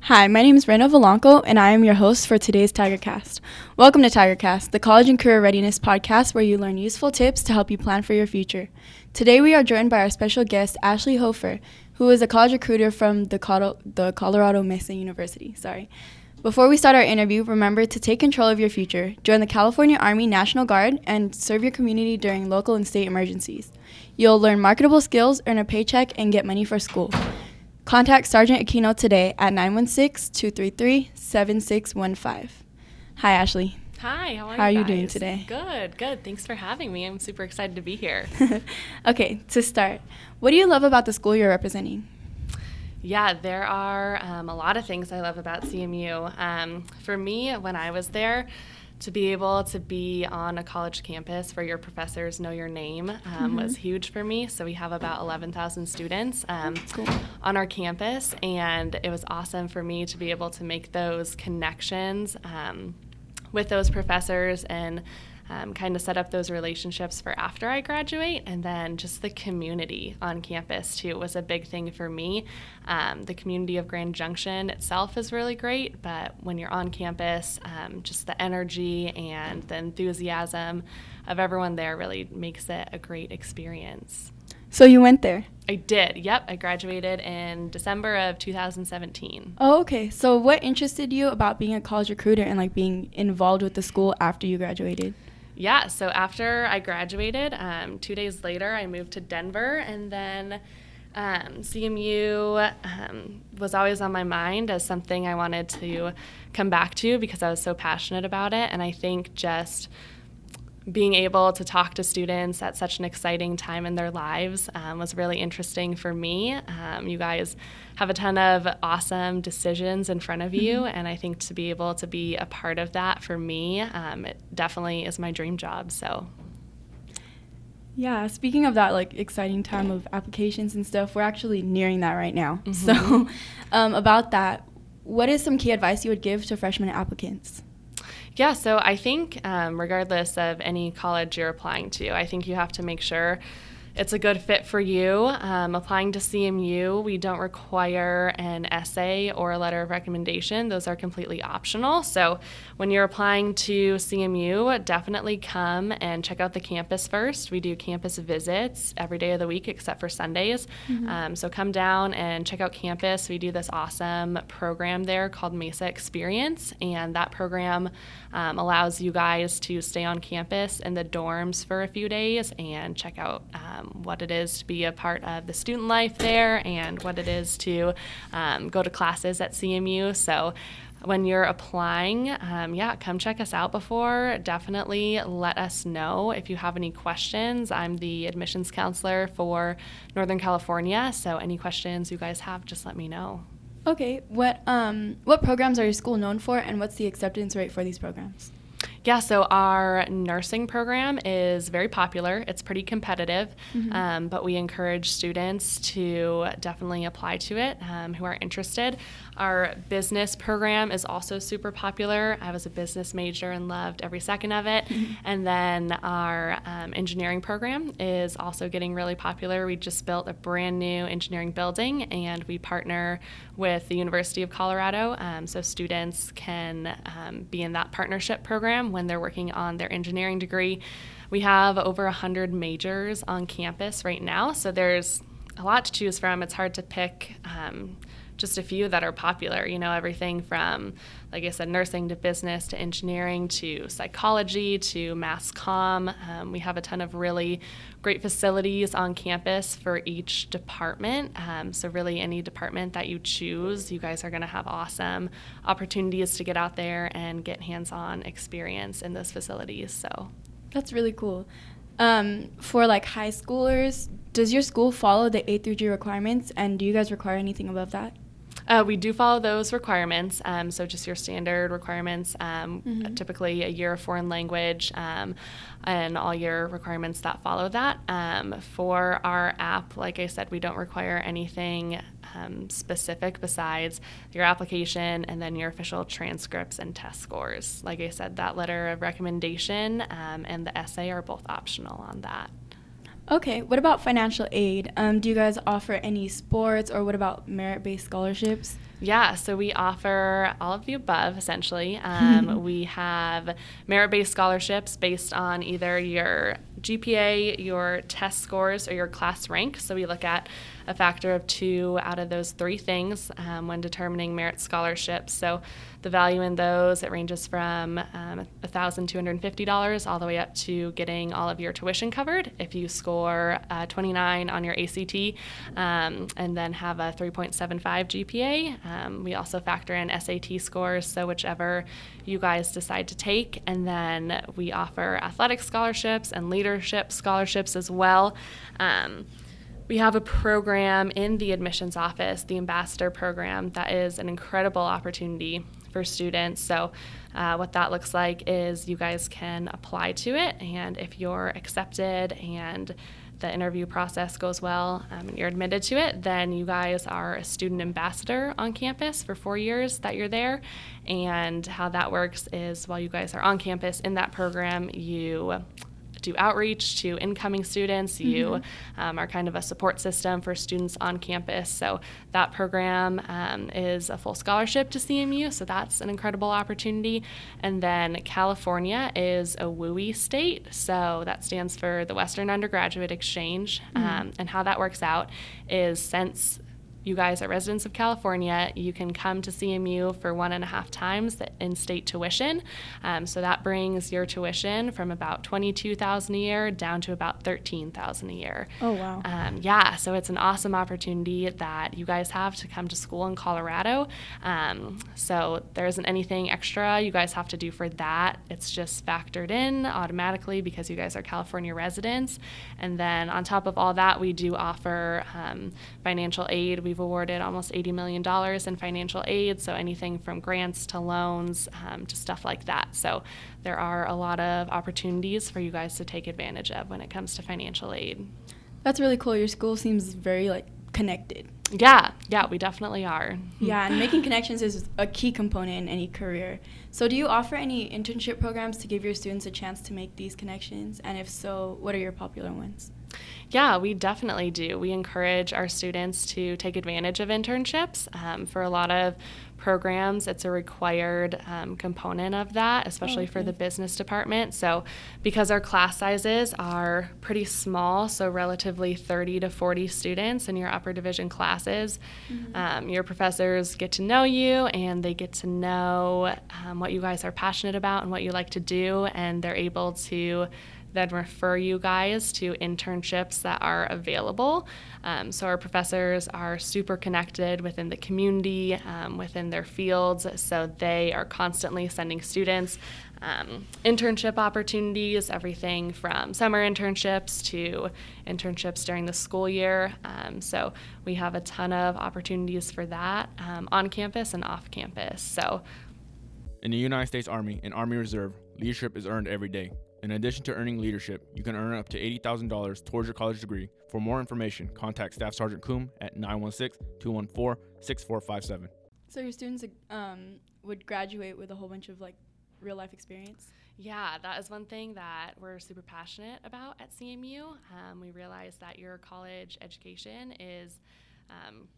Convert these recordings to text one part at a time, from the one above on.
Hi, my name is Brenda Valanco, and I am your host for today's TigerCast. Welcome to TigerCast, the college and career readiness podcast where you learn useful tips to help you plan for your future. Today we are joined by our special guest, Ashley Hofer, who is a college recruiter from the Colorado Mesa University. Before we start our interview, remember to take control of your future, join the California Army National Guard, and serve your community during local and state emergencies. You'll learn marketable skills, earn a paycheck, and get money for school. Contact Sergeant Aquino today at 916-233-7615. Hi, Ashley. Hi, how are you? How are you doing today? Good. Thanks for having me. I'm super excited to be here. Okay, to start, what do you love about the school you're representing? Yeah, there are a lot of things I love about CMU. For me, when I was there, to be able to be on a college campus where your professors know your name was huge for me. So we have about 11,000 students on our campus, and it was awesome for me to be able to make those connections with those professors and kind of set up those relationships for after I graduate. And then just the community on campus too was a big thing for me. The community of Grand Junction itself is really great, but when you're on campus, just the energy and the enthusiasm of everyone there really makes it a great experience. So you went there? I did, yep. I graduated in December of 2017. Oh, okay. So what interested you about being a college recruiter and like being involved with the school after you graduated? Yeah, so after I graduated, 2 days later, I moved to Denver, and then CMU was always on my mind as something I wanted to come back to because I was so passionate about it, and I think just being able to talk to students at such an exciting time in their lives was really interesting for me. You guys have a ton of awesome decisions in front of you, and I think to be able to be a part of that for me, it definitely is my dream job. So, yeah, speaking of that like exciting time of applications and stuff, we're actually nearing that right now. So about that, what is some key advice you would give to freshman applicants? Yeah, so I think regardless of any college you're applying to, I think you have to make sure it's a good fit for you. Applying to CMU, we don't require an essay or a letter of recommendation. Those are completely optional. So when you're applying to CMU, definitely come and check out the campus first. We do campus visits every day of the week except for Sundays. So come down and check out campus. We do this awesome program there called Mesa Experience, and that program allows you guys to stay on campus in the dorms for a few days and check out what it is to be a part of the student life there and what it is to go to classes at CMU. So when you're applying, come check us out before. Definitely let us know if you have any questions. I'm the admissions counselor for Northern California, so any questions you guys have, just let me know. Okay, what programs are your school known for, and what's the acceptance rate for these programs? Yeah, so our nursing program is very popular. It's pretty competitive, but we encourage students to definitely apply to it who are interested. Our business program is also super popular. I was a business major and loved every second of it. And then our engineering program is also getting really popular. We just built a brand new engineering building, and we partner with the University of Colorado, so students can be in that partnership program when they're working on their engineering degree. We have over 100 majors on campus right now, so there's a lot to choose from. It's hard to pick just a few that are popular, everything from, like I said, nursing to business to engineering to psychology to mass comm. We have a ton of really great facilities on campus for each department. So really any department that you choose, you guys are going to have awesome opportunities to get out there and get hands-on experience in those facilities. So that's really cool. For like high schoolers, does your school follow the A through G requirements, and do you guys require anything above that? We do follow those requirements, so just your standard requirements, typically a year of foreign language, and all your requirements that follow that. For our app, like I said, we don't require anything specific besides your application and then your official transcripts and test scores. Like I said, that letter of recommendation and the essay are both optional on that. Okay, what about financial aid? Do you guys offer any sports, or what about merit-based scholarships? Yeah, so we offer all of the above, essentially. We have merit-based scholarships based on either your GPA, your test scores, or your class rank. So we look at a factor of 2 out of those 3 things when determining merit scholarships. So the value in those, it ranges from $1,250 all the way up to getting all of your tuition covered if you score 29 on your ACT and then have a 3.75 GPA. We also factor in SAT scores, so whichever you guys decide to take. And then we offer athletic scholarships and leadership scholarships as well. We have a program in the admissions office, the Ambassador Program, that is an incredible opportunity for students. So what that looks like is you guys can apply to it, and if you're accepted and the interview process goes well and you're admitted to it, then you guys are a student ambassador on campus for 4 years that you're there. And how that works is while you guys are on campus in that program, you do outreach to incoming students. You are kind of a support system for students on campus. So that program is a full scholarship to CMU, so that's an incredible opportunity. And then California is a WUI state, so that stands for the Western Undergraduate Exchange. And how that works out is since you guys are residents of California, you can come to CMU for 1.5 times the in-state tuition. So that brings your tuition from about $22,000 a year down to about $13,000 a year. Oh, wow. Yeah, so it's an awesome opportunity that you guys have to come to school in Colorado. So there isn't anything extra you guys have to do for that. It's just factored in automatically because you guys are California residents. And then on top of all that, we do offer financial aid. We've awarded almost $80 million in financial aid, so anything from grants to loans to stuff like that. So there are a lot of opportunities for you guys to take advantage of when it comes to financial aid. That's really cool. Your school seems very connected. Yeah, we definitely are. Yeah, and making connections is a key component in any career. So do you offer any internship programs to give your students a chance to make these connections? And if so, what are your popular ones? Yeah, we definitely do. We encourage our students to take advantage of internships. For a lot of programs, it's a required component of that, especially for the business department. So because our class sizes are pretty small, so relatively 30 to 40 students in your upper division classes, your professors get to know you and they get to know what you guys are passionate about and what you like to do, and they're able to then refer you guys to internships that are available. So our professors are super connected within the community, within their fields, so they are constantly sending students internship opportunities, everything from summer internships to internships during the school year. So we have a ton of opportunities for that on campus and off campus. So in the United States Army and Army Reserve, leadership is earned every day. In addition to earning leadership, you can earn up to $80,000 towards your college degree. For more information, contact Staff Sergeant Coombe at 916-214-6457. So your students would graduate with a whole bunch of real life experience? Yeah, that is one thing that we're super passionate about at CMU. We realize that your college education is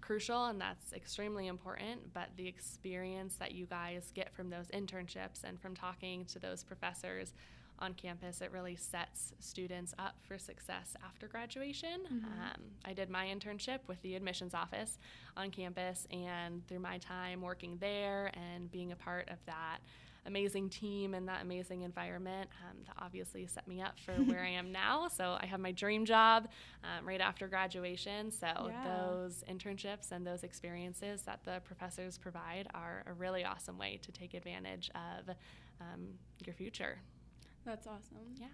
crucial, and that's extremely important, but the experience that you guys get from those internships and from talking to those professors on campus, it really sets students up for success after graduation. I did my internship with the admissions office on campus, and through my time working there and being a part of that amazing team and that amazing environment, that obviously set me up for where I am now. So I have my dream job right after graduation. So those internships and those experiences that the professors provide are a really awesome way to take advantage of your future. That's awesome. Yeah.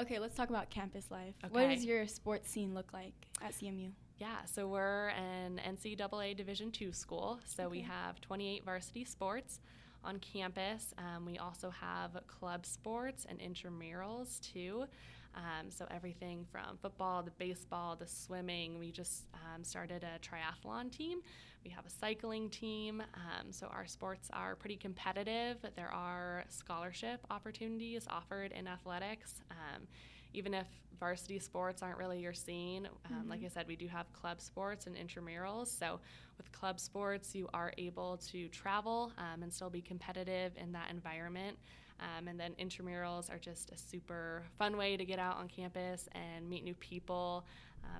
Okay, let's talk about campus life. Okay. What does your sports scene look like at CMU? Yeah, so we're an NCAA Division II school. So we have 28 varsity sports on campus. We also have club sports and intramurals too. So everything from football to baseball to swimming. We just started a triathlon team. We have a cycling team. So our sports are pretty competitive. There are scholarship opportunities offered in athletics. even if varsity sports aren't really your scene, like I said, we do have club sports and intramurals. So with club sports, you are able to travel and still be competitive in that environment. And then intramurals are just a super fun way to get out on campus and meet new people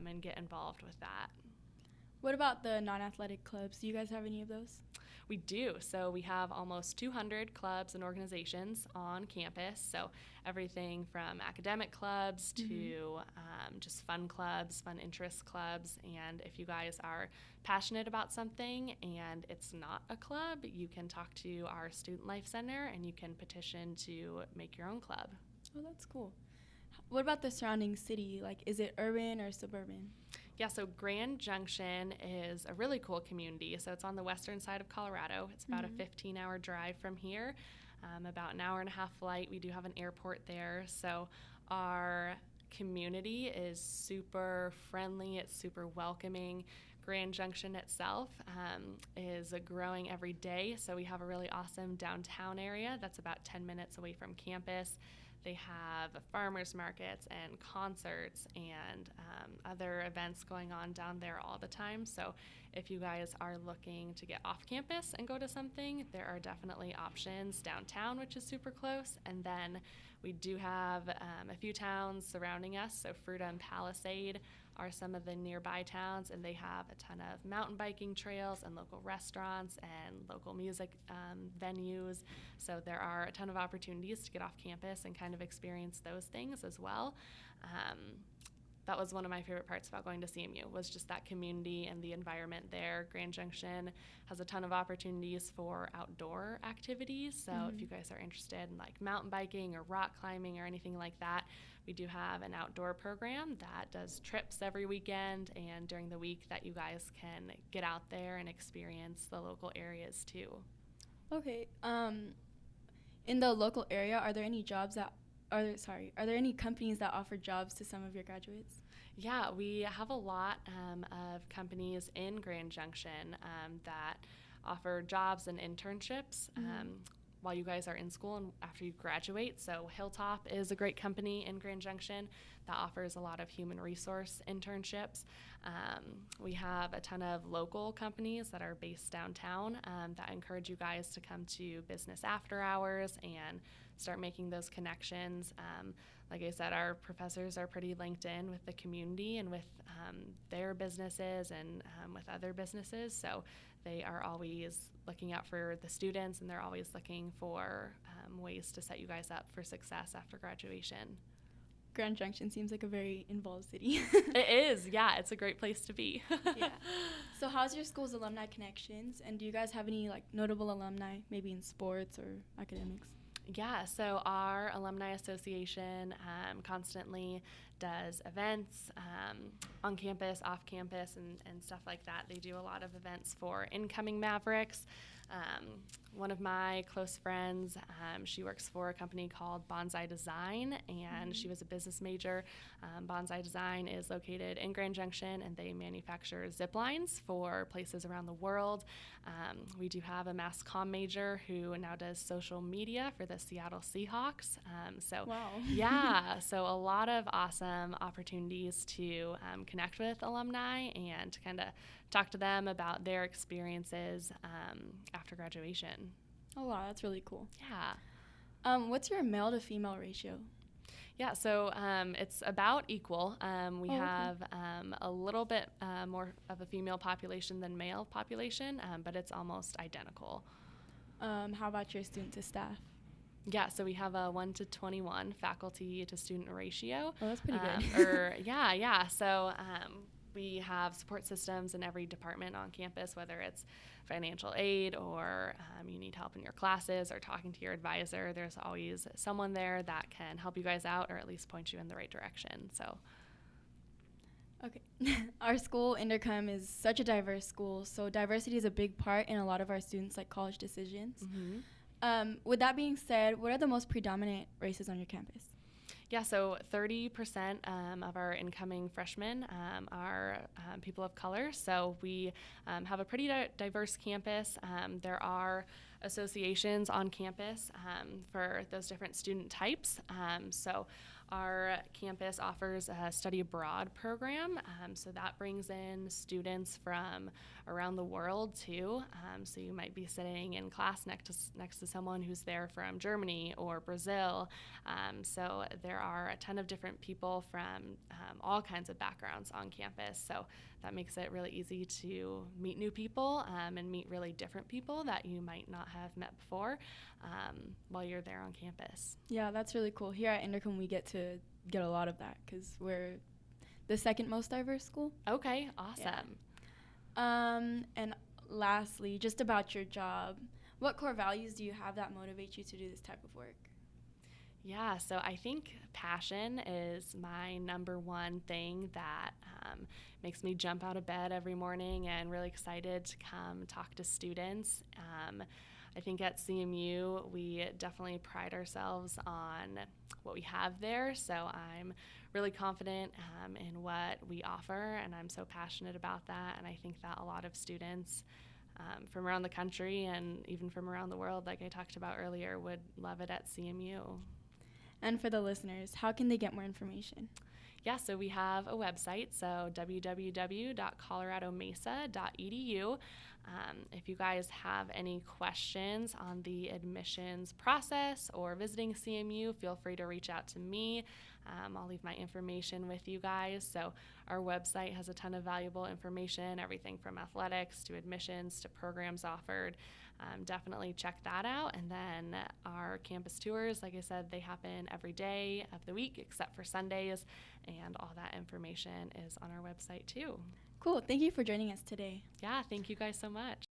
and get involved with that. What about the non-athletic clubs? Do you guys have any of those? We do. So we have almost 200 clubs and organizations on campus. So everything from academic clubs to just fun clubs, fun interest clubs. And if you guys are passionate about something and it's not a club, you can talk to our Student Life Center and you can petition to make your own club. Oh, that's cool. What about the surrounding city? Like, is it urban or suburban? Yeah, so Grand Junction is a really cool community. So it's on the western side of Colorado. It's about a 15-hour drive from here, about an hour and a half flight. We do have an airport there. So our community is super friendly. It's super welcoming. Grand Junction itself is growing every day. So we have a really awesome downtown area that's about 10 minutes away from campus. They have farmers markets and concerts and other events going on down there all the time. So if you guys are looking to get off campus and go to something, there are definitely options downtown, which is super close. And then we do have a few towns surrounding us. So Fruita and Palisade are some of the nearby towns, and they have a ton of mountain biking trails and local restaurants and local music venues. So there are a ton of opportunities to get off campus and kind of experience those things as well. That was one of my favorite parts about going to CMU, was just that community and the environment there. Grand Junction has a ton of opportunities for outdoor activities. So if you guys are interested in like mountain biking or rock climbing or anything like that, we do have an outdoor program that does trips every weekend and during the week that you guys can get out there and experience the local areas too. Okay. In the local area, are there any any companies that offer jobs to some of your graduates? Yeah, we have a lot of companies in Grand Junction that offer jobs and internships while you guys are in school and after you graduate. So Hilltop is a great company in Grand Junction that offers a lot of human resource internships. We have a ton of local companies that are based downtown that encourage you guys to come to business after hours and start making those connections. Like I said, our professors are pretty linked in with the community and with their businesses and with other businesses. So they are always looking out for the students, and they're always looking for ways to set you guys up for success after graduation. Grand Junction seems like a very involved city. It is, yeah. It's a great place to be. Yeah. So how's your school's Alumni Connections? And do you guys have any like notable alumni, maybe in sports or academics? Yeah, so our Alumni Association constantly does events on campus, off campus, and stuff like that. They do a lot of events for incoming Mavericks. One of my close friends, she works for a company called Bonsai Design, and she was a business major. Bonsai Design is located in Grand Junction, and they manufacture zip lines for places around the world. We do have a mass comm major who now does social media for the Seattle Seahawks. Wow. Yeah, so a lot of awesome opportunities to connect with alumni and to kind of talk to them about their experiences after graduation. Oh, wow, that's really cool. Yeah. What's your male to female ratio? Yeah, so it's about equal. We have okay. a little bit more of a female population than male population, but it's almost identical. How about your student to staff? Yeah, so we have a 1:21 faculty to student ratio. Oh, that's pretty good. Yeah. So we have support systems in every department on campus, whether it's financial aid or you need help in your classes or talking to your advisor. There's always someone there that can help you guys out or at least point you in the right direction. So. Okay. Our school, Inderkum, is such a diverse school, so diversity is a big part in a lot of our students' like college decisions. Mm-hmm. With that being said, what are the most predominant races on your campus? Yeah, so 30% of our incoming freshmen are people of color. So we have a pretty diverse campus. There are associations on campus for those different student types. So Our campus offers a study abroad program, so that brings in students from around the world too. So you might be sitting in class next to someone who's there from Germany or Brazil. So there are a ton of different people from all kinds of backgrounds on campus. So that makes it really easy to meet new people and meet really different people that you might not have met before while you're there on campus. Yeah, that's really cool. Here at Inderkum, we get a lot of that because we're the second most diverse school. Okay, awesome. Yeah. And lastly, just about your job, what core values do you have that motivate you to do this type of work? Yeah, so I think passion is my number one thing that makes me jump out of bed every morning and really excited to come talk to students. I think at CMU, we definitely pride ourselves on what we have there, so I'm really confident in what we offer, and I'm so passionate about that, and I think that a lot of students from around the country and even from around the world, like I talked about earlier, would love it at CMU. And for the listeners, how can they get more information? Yeah, so we have a website, so www.coloradomesa.edu. If you guys have any questions on the admissions process or visiting CMU, feel free to reach out to me. I'll leave my information with you guys. So our website has a ton of valuable information, everything from athletics to admissions to programs offered. Definitely check that out. And then our campus tours, like I said, they happen every day of the week except for Sundays, and all that information is on our website too. Cool. Thank you for joining us today. Yeah, thank you guys so much.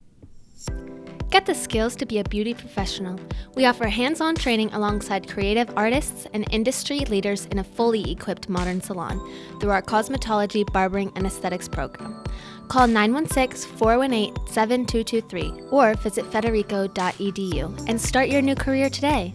Get the skills to be a beauty professional. We offer hands-on training alongside creative artists and industry leaders in a fully equipped modern salon through our cosmetology, barbering, and aesthetics program. Call 916-418-7223 or visit federico.edu and start your new career today.